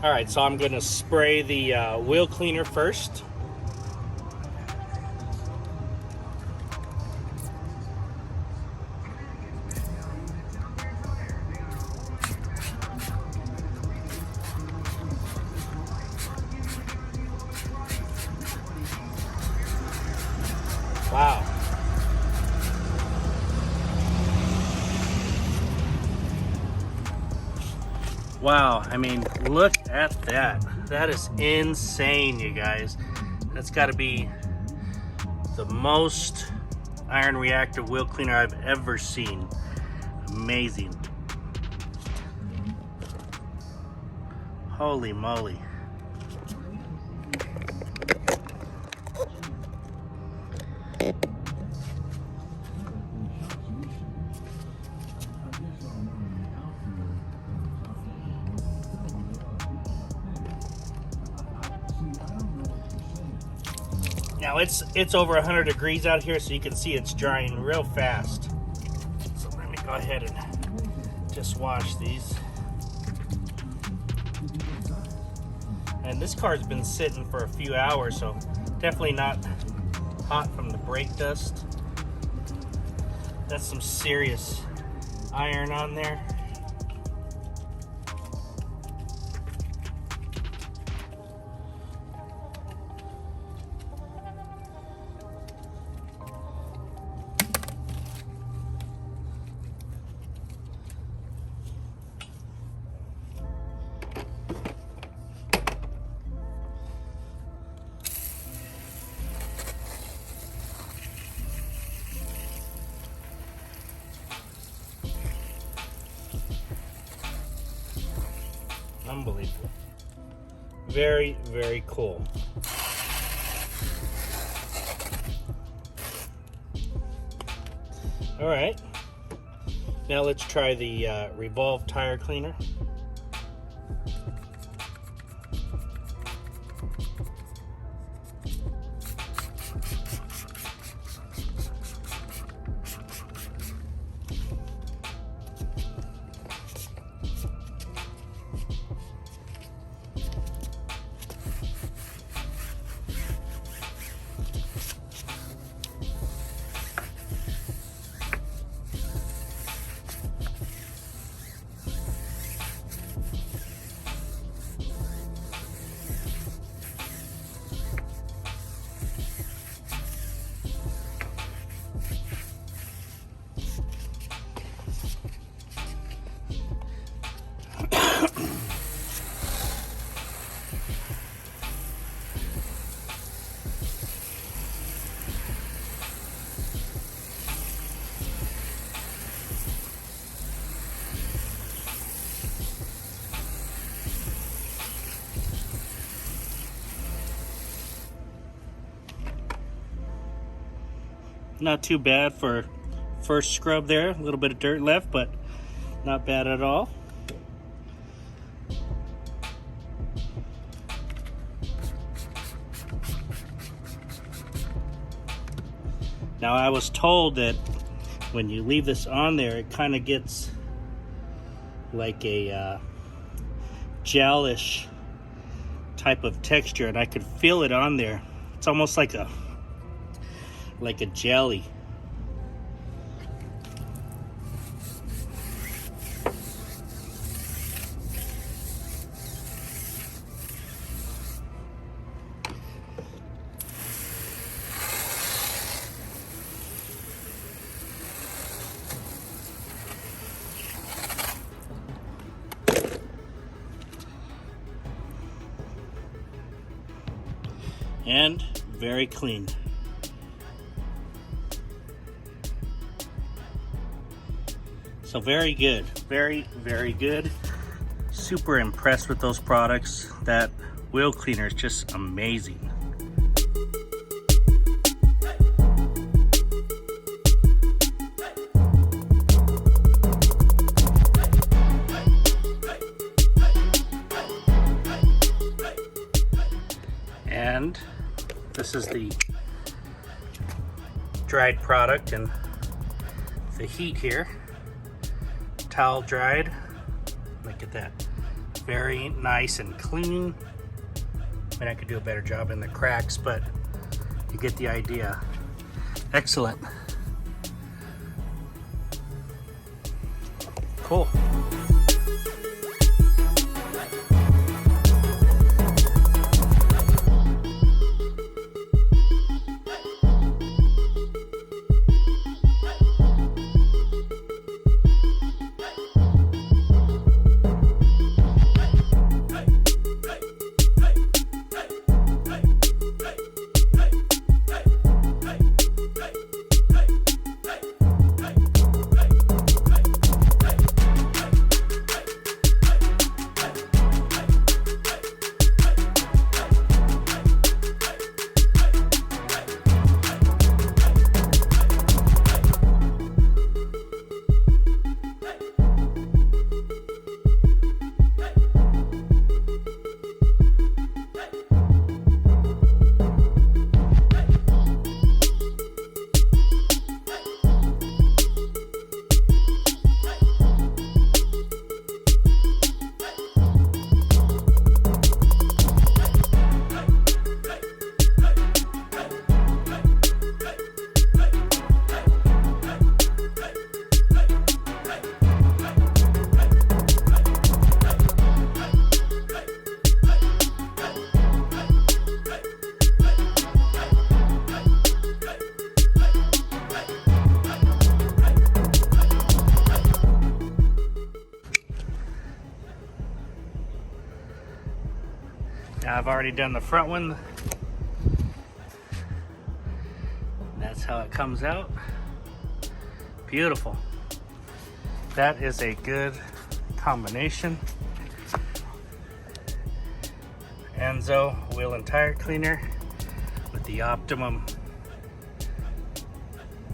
All right, so I'm gonna spray the wheel cleaner first. Wow. Wow, I mean, look at that. That is insane, you guys. That's gotta be the most iron reactive wheel cleaner I've ever seen. Amazing. Holy moly. Now it's over 100 degrees out here, so you can see it's drying real fast. So let me go ahead and just wash these. And this car's been sitting for a few hours, so definitely not hot from the brake dust. That's some serious iron on there. Unbelievable. Very, very cool. All right. Now let's try the Revolve tire cleaner. Not too bad for first scrub there. A little bit of dirt left, but not bad at all. Now I was told that when you leave this on there, it kind of gets like a gelish type of texture, and I could feel it on there. It's almost like a jelly. And very clean. So very good, very, very good. Super impressed with those products. That wheel cleaner is just amazing. And this is the dried product and the heat here. Towel dried. Look at that. very nice and clean. I mean, I could do a better job in the cracks, but you get the idea. Excellent. Cool. Now I've already done the front one. That's how it comes out. Beautiful. That is a good combination. Aenso wheel and tire cleaner with the Optimum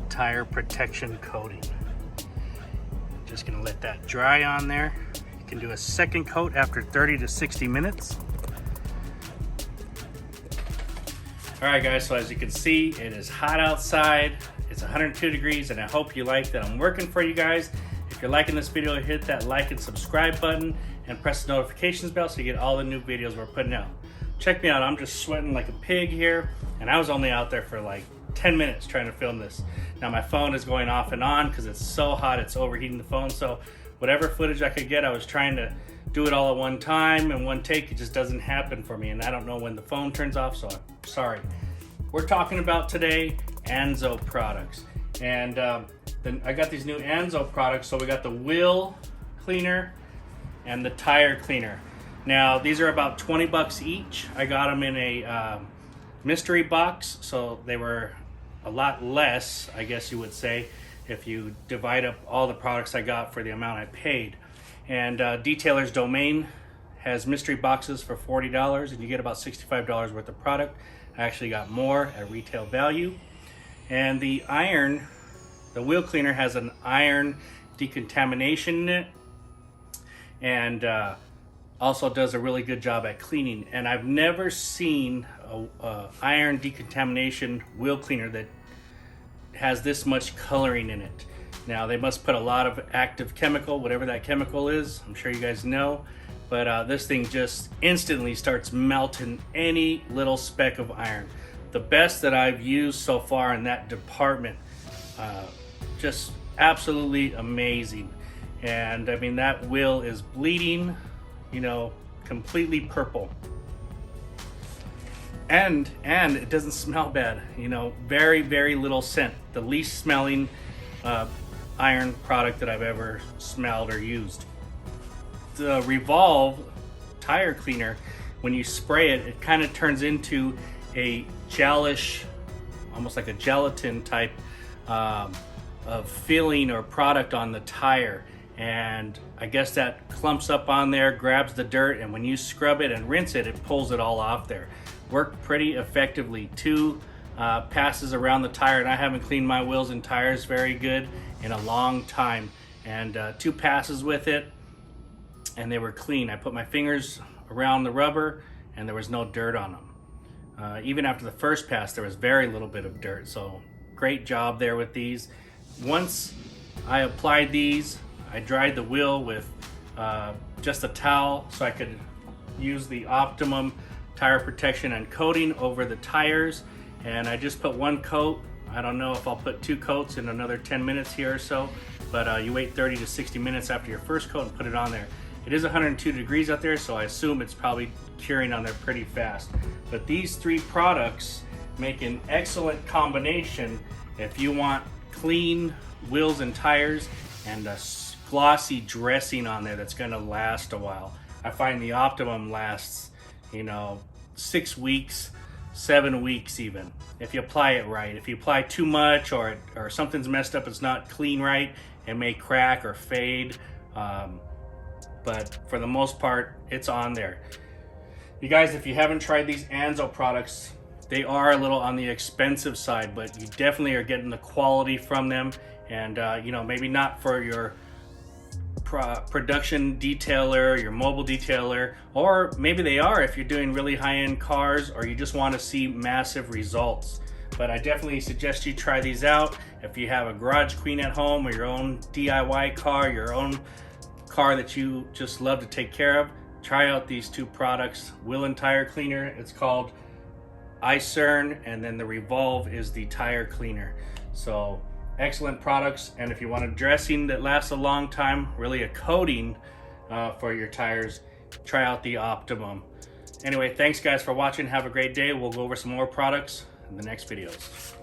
tire protection coating. Just gonna let that dry on there. You can do a second coat after 30 to 60 minutes. All right guys, so as you can see, it is hot outside. It's 102 degrees and I hope you like that I'm working for you guys. If you're liking this video, hit that like and subscribe button and press the notifications bell so you get all the new videos we're putting out. Check me out, I'm just sweating like a pig here and I was only out there for like 10 minutes trying to film this. Now my phone is going off and on because it's so hot, it's overheating the phone. So whatever footage I could get, I was trying to do it all at one time and one take. It just doesn't happen for me and I don't know when the phone turns off, so I'm sorry. We're talking about today Aenso products. And then I got these new Aenso products. So we got the wheel cleaner and the tire cleaner. Now these are about 20 bucks each. I got them in a mystery box, so they were a lot less, I guess you would say, if you divide up all the products I got for the amount I paid. And Detailer's Domain has mystery boxes for $40 and you get about $65 worth of product. I actually got more at retail value. And the Isern, the wheel cleaner, has an iron decontamination in it and also does a really good job at cleaning. And I've never seen a iron decontamination wheel cleaner that has this much coloring in it. Now they must put a lot of active chemical, whatever that chemical is, I'm sure you guys know, but this thing just instantly starts melting any little speck of iron. The best that I've used so far in that department, just absolutely amazing. And I mean, that wheel is bleeding, you know, completely purple. And it doesn't smell bad, you know, very, very little scent. The least smelling iron product that I've ever smelled or used. The Revolve tire cleaner, when you spray it, it kind of turns into a gelish, almost like a gelatin type of filling or product on the tire. And I guess that clumps up on there, grabs the dirt, and when you scrub it and rinse it, it pulls it all off there. Worked pretty effectively. 2 passes around the tire, and I haven't cleaned my wheels and tires very good in a long time. And 2 passes with it, and they were clean. I put my fingers around the rubber, and there was no dirt on them. Even after the first pass, there was very little bit of dirt. So great job there with these. Once I applied these, I dried the wheel with just a towel so I could use the Optimum tire protection and coating over the tires. And I just put one coat. I don't know if I'll put 2 coats in another 10 minutes here or so, but you wait 30 to 60 minutes after your first coat and put it on there. It is 102 degrees out there, so I assume it's probably curing on there pretty fast. But these 3 products make an excellent combination if you want clean wheels and tires and a glossy dressing on there that's gonna last a while. I find the Optimum lasts, 6 weeks, 7 weeks even, if you apply it right. If you apply too much or something's messed up, it's not clean right, it may crack or fade. But for the most part, it's on there. You guys, if you haven't tried these Aenso products, they are a little on the expensive side, but you definitely are getting the quality from them. And maybe not for your production detailer, your mobile detailer, or maybe they are if you're doing really high-end cars or you just want to see massive results. But I definitely suggest you try these out. If you have a garage queen at home or your own DIY car, your own car that you just love to take care of, try out these 2 products. Wheel and tire cleaner, it's called Isern, and then the Revolve is the tire cleaner. So excellent products. And if you want a dressing that lasts a long time, really a coating for your tires, try out the Optimum. Anyway, thanks guys for watching. Have a great day. We'll go over some more products in the next videos.